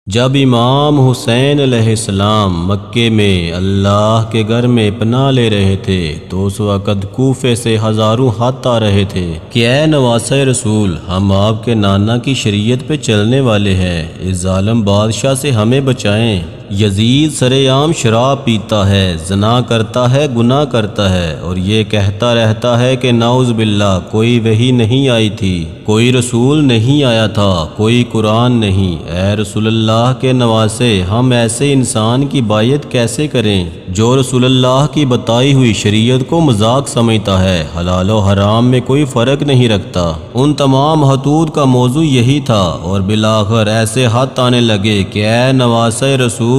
جب امام حسین علیہ السلام مکے میں اللہ کے گھر میں پناہ لے رہے تھے تو اس وقت کوفے سے ہزاروں خط آ رہے تھے کہ اے نواسۂ رسول، ہم آپ کے نانا کی شریعت پہ چلنے والے ہیں، اس ظالم بادشاہ سے ہمیں بچائیں۔ یزید سرعام شراب پیتا ہے، زنا کرتا ہے، گناہ کرتا ہے، اور یہ کہتا رہتا ہے کہ نعوذ باللہ کوئی وحی نہیں آئی تھی، کوئی رسول نہیں آیا تھا، کوئی قرآن نہیں۔ اے رسول اللہ کے نواسے، ہم ایسے انسان کی بائیت کیسے کریں جو رسول اللہ کی بتائی ہوئی شریعت کو مذاق سمجھتا ہے، حلال و حرام میں کوئی فرق نہیں رکھتا۔ ان تمام خطوط کا موضوع یہی تھا، اور بالآخر ایسے خط آنے لگے کہ اے نواسۂ رسول،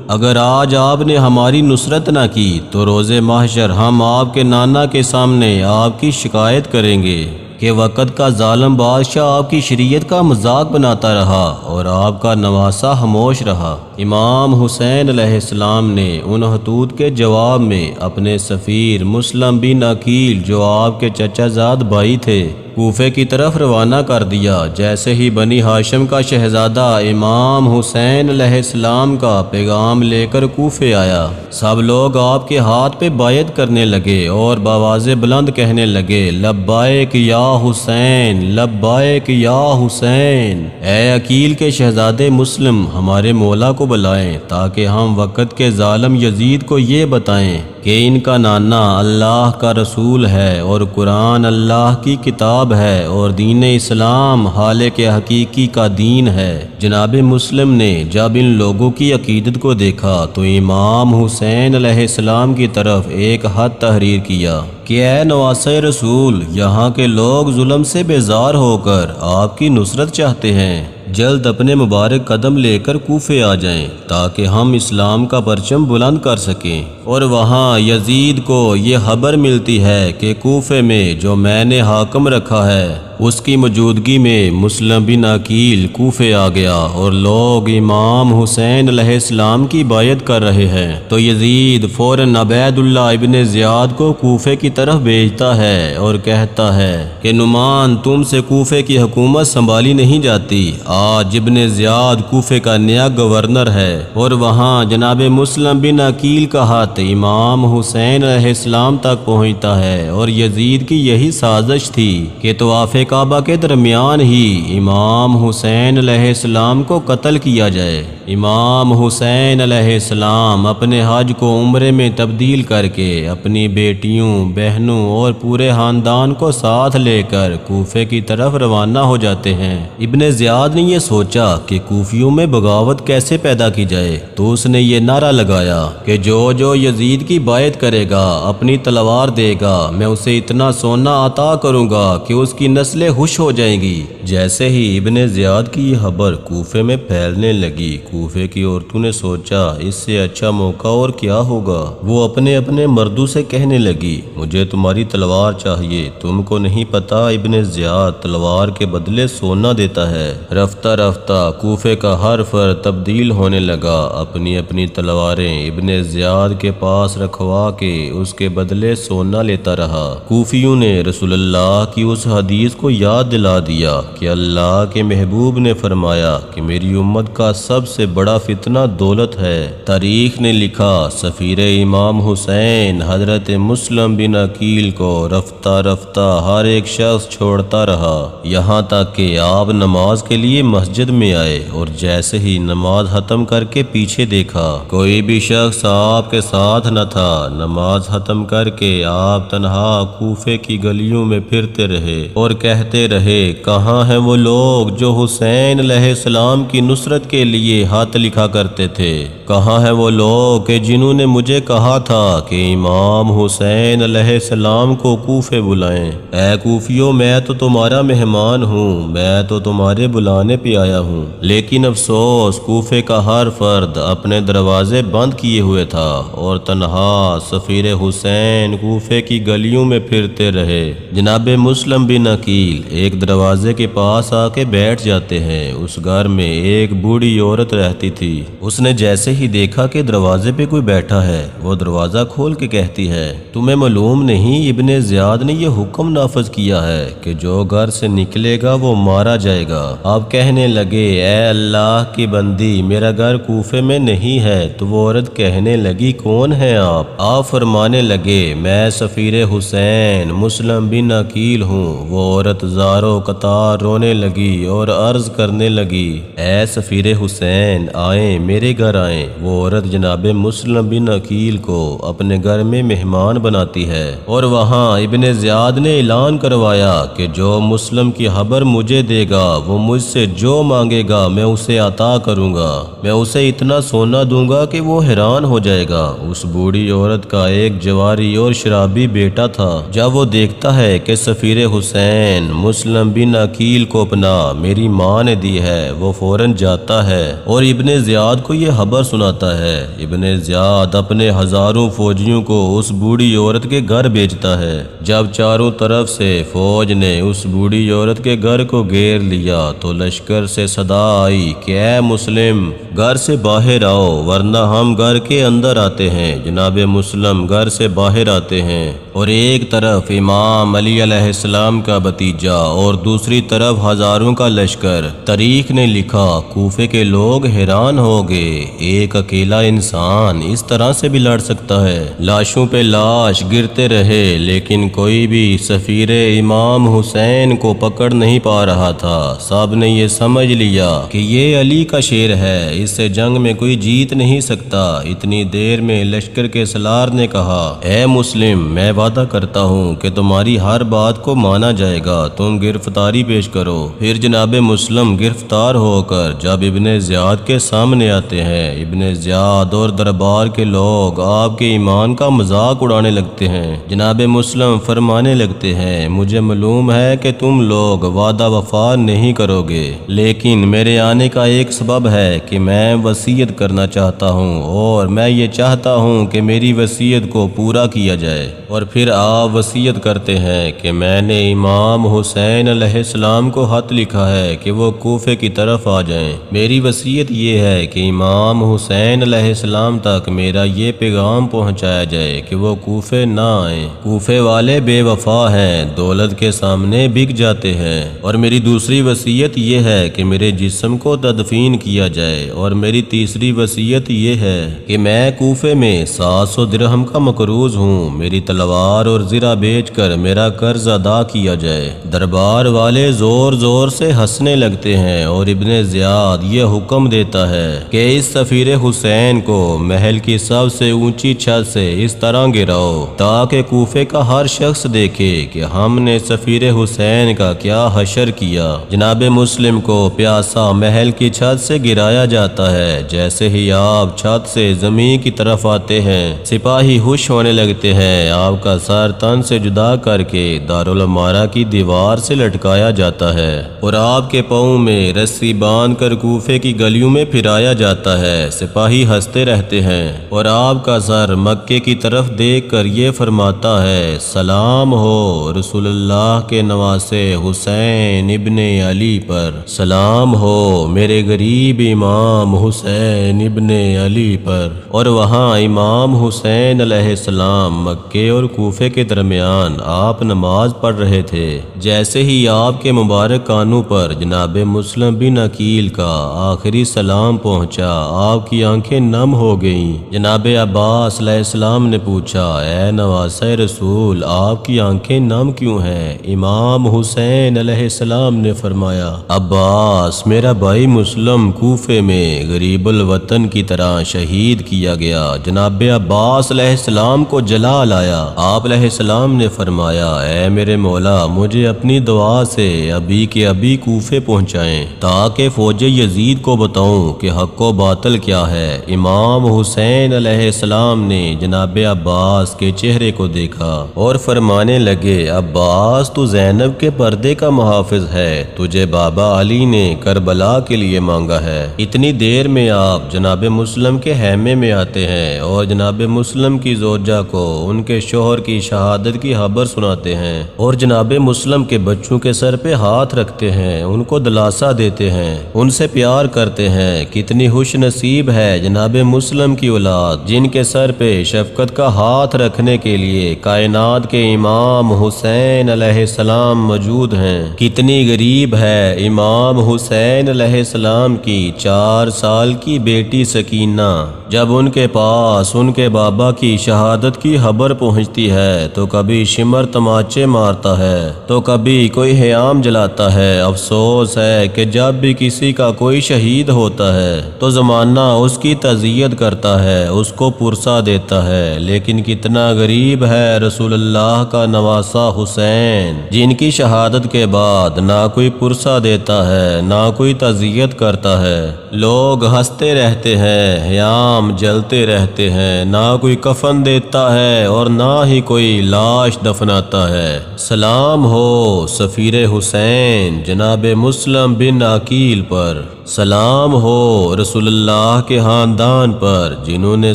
اگر آج آپ نے ہماری نصرت نہ کی تو روز محشر ہم آپ کے نانا کے سامنے آپ کی شکایت کریں گے کہ وقت کا ظالم بادشاہ آپ کی شریعت کا مذاق بناتا رہا اور آپ کا نواسہ خاموش رہا۔ امام حسین علیہ السلام نے ان خطوط کے جواب میں اپنے سفیر مسلم بن عقیل، جو آپ کے چچا زاد بھائی تھے، کوفے کی طرف روانہ کر دیا۔ جیسے ہی بنی ہاشم کا شہزادہ امام حسین علیہ السلام کا پیغام لے کر کوفے آیا، سب لوگ آپ کے ہاتھ پہ بیعت کرنے لگے اور بآواز بلند کہنے لگے، لبیک یا حسین، لبیک یا حسین۔ اے عقیل کے شہزادے مسلم، ہمارے مولا کو بلائیں تاکہ ہم وقت کے ظالم یزید کو یہ بتائیں کہ ان کا نانا اللہ کا رسول ہے اور قرآن اللہ کی کتاب ہے اور دین اسلام خالق حقیقی کا دین ہے۔ جناب مسلم نے جب ان لوگوں کی عقیدت کو دیکھا تو امام حسین علیہ السلام کی طرف ایک خط تحریر کیا کہ اے نواسۂ رسول، یہاں کے لوگ ظلم سے بیزار ہو کر آپ کی نصرت چاہتے ہیں، جلد اپنے مبارک قدم لے کر کوفے آ جائیں تاکہ ہم اسلام کا پرچم بلند کر سکیں۔ اور وہاں یزید کو یہ خبر ملتی ہے کہ کوفے میں جو میں نے حاکم رکھا ہے اس کی موجودگی میں مسلم بن عقیل کوفے آ گیا اور لوگ امام حسین علیہ السلام کی بیعت کر رہے ہیں، تو یزید فوراً عبید اللہ ابن زیاد کو کوفے کی طرف بھیجتا ہے اور کہتا ہے کہ نعمان، تم سے کوفے کی حکومت سنبھالی نہیں جاتی، آج ابن زیاد کوفے کا نیا گورنر ہے۔ اور وہاں جناب مسلم بن عقیل کا ہاتھ امام حسین علیہ السلام تک پہنچتا ہے، اور یزید کی یہی سازش تھی کہ طواف کعبہ کے درمیان ہی امام حسین علیہ السلام کو قتل کیا جائے۔ امام حسین علیہ السلام اپنے حج کو عمرے میں تبدیل کر کے اپنی بیٹیوں، بہنوں اور پورے خاندان کو ساتھ لے کر کوفے کی طرف روانہ ہو جاتے ہیں۔ ابن زیاد نے یہ سوچا کہ کوفیوں میں بغاوت کیسے پیدا کی جائے، تو اس نے یہ نعرہ لگایا کہ جو یزید کی بیعت کرے گا، اپنی تلوار دے گا، میں اسے اتنا سونا عطا کروں گا کہ اس کی نسلیں خوش ہو جائیں گی۔ جیسے ہی ابن زیاد کی یہ خبر کوفے میں پھیلنے لگی، کوفے کی عورتوں نے سوچا اس سے اچھا موقع اور کیا ہوگا۔ وہ اپنے اپنے مردوں سے کہنے لگی، مجھے تمہاری تلوار چاہیے، تم کو نہیں پتا ابن زیاد تلوار کے بدلے سونا دیتا ہے۔ رفتہ رفتہ کوفے کا ہر فرد تبدیل ہونے لگا، اپنی اپنی تلواریں ابن زیاد کے پاس رکھوا کے اس کے بدلے سونا لیتا رہا۔ کوفیوں نے رسول اللہ کی اس حدیث کو یاد دلا دیا کہ اللہ کے محبوب نے فرمایا کہ میری امت کا سب سے بڑا فتنہ دولت ہے۔ تاریخ نے لکھا، سفیر امام حسین حضرت مسلم بن عقیل کو رفتہ رفتہ ہر ایک شخص چھوڑتا رہا، یہاں تک کہ آپ نماز کے لیے مسجد میں آئے، اور جیسے ہی نماز ختم کر کے پیچھے دیکھا کوئی بھی شخص آپ کے ساتھ نہ تھا۔ نماز ختم کر کے آپ تنہا کوفے کی گلیوں میں پھرتے رہے اور کہتے رہے، کہاں ہیں وہ لوگ جو حسین علیہ السلام کی نصرت کے لیے خط لکھا کرتے تھے؟ کہاں ہیں وہ لوگ کہ جنہوں نے مجھے کہا تھا کہ امام حسین علیہ السلام کو کوفے بلائیں؟ اے کوفیوں، میں تو تمہارا مہمان ہوں، میں تو تمہارے بلانے پہ آیا ہوں، لیکن افسوس کوفے کا ہر فرد اپنے دروازے بند کیے ہوئے تھا اور تنہا سفیر حسین کوفے کی گلیوں میں پھرتے رہے۔ جناب مسلم بن عقیل نکیل ایک دروازے کے پاس آ کے بیٹھ جاتے ہیں۔ اس گھر میں ایک بوڑھی عورت رہتی تھی۔ اس نے جیسے ہی دیکھا کہ دروازے پہ کوئی بیٹھا ہے، وہ دروازہ کھول کے کہتی ہے، تمہیں معلوم نہیں ابن زیاد نے یہ حکم نافذ کیا ہے کہ جو گھر سے نکلے گا وہ مارا جائے گا۔ آپ کہنے لگے، اے اللہ کی بندی، میرا گھر کوفے میں نہیں ہے۔ تو وہ عورت کہنے لگی، کون ہے آپ فرمانے لگے، میں سفیر حسین مسلم بن عقیل ہوں۔ وہ عورت زاروں قطار رونے لگی اور عرض کرنے لگی، اے سفیر حسین، آئیں میرے گھر آئیں۔ وہ عورت جناب مسلم بن عقیل کو اپنے گھر میں مہمان بناتی ہے، اور وہاں ابن زیاد نے اعلان کروایا کہ جو مسلم کی خبر مجھے دے گا وہ مجھ سے جو مانگے گا میں اسے عطا کروں گا، میں اسے اتنا سونا دوں گا کہ وہ حیران ہو جائے گا۔ اس بوڑھی عورت کا ایک جواری اور شرابی بیٹا تھا۔ جب وہ دیکھتا ہے کہ سفیر حسین مسلم بن عقیل کو پناہ میری ماں نے دی ہے، وہ فوراً جاتا ہے اور ابن زیاد کو یہ خبر سناتا ہے۔ ابن زیاد اپنے ہزاروں فوجیوں کو اس بوڑھی عورت کے گھر بھیجتا ہے۔ جب چاروں طرف سے فوج نے اس بوڑھی عورت کے گھر کو گھیر لیا تو لشکر سے صدا آئی کہ اے مسلم، گھر سے باہر آؤ ورنہ ہم گھر کے اندر آتے ہیں۔ جناب مسلم گھر سے باہر آتے ہیں، اور ایک طرف امام علی علیہ السلام کا بھتیجا اور دوسری طرف ہزاروں کا لشکر۔ تاریخ نے لکھا، کوفے کے لوگ حیران ہو گئے، ایک اکیلا انسان اس طرح سے بھی لڑ سکتا ہے۔ لاشوں پہ لاش گرتے رہے لیکن کوئی بھی سفیر امام حسین کو پکڑ نہیں پا رہا تھا۔ سب نے یہ سمجھ لیا کہ یہ علی کا شیر ہے، اس سے جنگ میں کوئی جیت نہیں سکتا۔ اتنی دیر میں لشکر کے سالار نے کہا، اے مسلم، میں وعدہ کرتا ہوں کہ تمہاری ہر بات کو مانا جائے گا، تم گرفتاری پیش کرو۔ پھر جناب مسلم گرفتار ہو کر جب ابن زیاد کے سامنے آتے ہیں، ابن زیاد اور دربار کے لوگ آپ کے ایمان کا مذاق اڑانے لگتے ہیں۔ جناب مسلم فرمانے لگتے ہیں، مجھے معلوم ہے کہ تم لوگ وعدہ وفا نہیں کرو گے، لیکن میرے آنے کا ایک سبب ہے کہ میں وصیت کرنا چاہتا ہوں، اور میں یہ چاہتا ہوں کہ میری وصیت کو پورا کیا جائے۔ اور پھر آپ وصیت کرتے ہیں کہ میں نے امام حسین علیہ السلام کو خط لکھا ہے کہ وہ کوفے کی طرف آ جائیں۔ میری وصیت یہ ہے کہ امام حسین علیہ السلام تک میرا یہ پیغام پہنچایا جائے کہ وہ کوفے نہ آئیں۔ کوفے والے بے وفا ہیں، دولت کے سامنے بک جاتے ہیں۔ اور میری دوسری وصیت یہ ہے کہ میرے جسم کو تدفین کیا جائے۔ اور میری تیسری وصیت یہ ہے کہ میں کوفے میں 700 درہم کا مقروض ہوں، میری تلوار اور زرہ بیچ کر میرا قرض ادا کیا جائے۔ دربار والے زور زور سے ہنسنے لگتے ہیں، اور ابن زیاد یہ حکم دیتا ہے کہ اس سفیر حسین کو محل کی سب سے اونچی چھت سے اس طرح گراؤ تاکہ کوفے کا ہر شخص دیکھے کہ ہم نے سفیر حسین کا کیا حشر کیا۔ جناب مسلم کو پیاسا محل کی چھت سے گرایا جاتا ہے۔ جیسے ہی آپ چھت سے زمین کی طرف آتے ہیں، سپاہی ہوش ہونے لگتے ہیں۔ آپ کا سر تن سے جدا کر کے دارالعمارہ کی دیوار سے لٹکایا جاتا ہے، اور آپ کے پاؤں میں رسی باندھ کر کوفے کی گلیوں میں پھرایا جاتا ہے۔ سپاہی ہنستے رہتے ہیں، اور آپ کا سر مکے کی طرف دیکھ کر یہ فرماتا ہے، سلام ہو رسول اللہ کے نواسے حسین ابن علی پر، سلام ہو میرے غریب امام حسین ابن علی پر۔ اور وہاں امام حسین علیہ السلام مکے اور کوفے کے درمیان آپ نماز پڑھ رہے تھے۔ جیسے ہی آپ کے مبارک کانوں پر جناب مسلم بن عقیل کا آخری سلام پہنچا، آپ کی آنکھیں نم ہو گئیں۔ جناب عباس علیہ السلام نے پوچھا، اے نواسہ رسول، آپ کی آنکھیں نم کیوں ہیں؟ امام حسین علیہ السلام نے فرمایا، عباس، میرا بھائی مسلم کوفے میں غریب الوطن کی طرح شہید کیا گیا۔ جناب عباس علیہ السلام کو جلال آیا۔ آپ علیہ السلام نے فرمایا، اے میرے مولا، مجھے اپنی دعا سے ابھی کے ابھی کوفے پہنچائیں تاکہ فوج یزید کو بتاؤں کہ حق و باطل کیا ہے۔ امام حسین علیہ السلام نے جناب عباس کے چہرے کو دیکھا اور فرمانے لگے، عباس، تو زینب کے پردے کا محافظ ہے، تجھے بابا علی نے کربلا کے لیے مانگا ہے۔ اتنی دیر میں آپ جناب مسلم کے خیمے میں آتے ہیں اور جناب مسلم کی زوجہ کو ان کے شوہر کی شہادت کی خبر سناتے ہیں، اور جناب مسلم وسلم کے بچوں کے سر پہ ہاتھ رکھتے ہیں، ان کو دلاسا دیتے ہیں، ان سے پیار کرتے ہیں۔ کتنی خوش نصیب ہے جناب مسلم کی اولاد جن کے سر پہ شفقت کا ہاتھ رکھنے کے لیے کائنات کے امام حسین علیہ السلام موجود ہیں۔ کتنی غریب ہے امام حسین علیہ السلام کی 4 سال کی بیٹی سکینہ، جب ان کے پاس ان کے بابا کی شہادت کی خبر پہنچتی ہے تو کبھی شمر تماچے مارتا ہے تو کبھی کوئی خیام جلاتا ہے۔ افسوس ہے کہ جب بھی کسی کا کوئی شہید ہوتا ہے تو زمانہ اس کی تعزیت کرتا ہے، اس کو پرسہ دیتا ہے، لیکن کتنا غریب ہے رسول اللہ کا نواسہ حسین، جن کی شہادت کے بعد نہ کوئی پرسہ دیتا ہے نہ کوئی تعزیت کرتا ہے۔ لوگ ہنستے رہتے ہیں، خیام جلتے رہتے ہیں، نہ کوئی کفن دیتا ہے اور نہ ہی کوئی لاش دفناتا ہے۔ سلام ہو سفیر حسین جناب مسلم بن عقیل پر، سلام ہو رسول اللہ کے خاندان پر جنہوں نے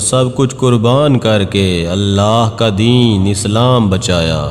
سب کچھ قربان کر کے اللہ کا دین اسلام بچایا۔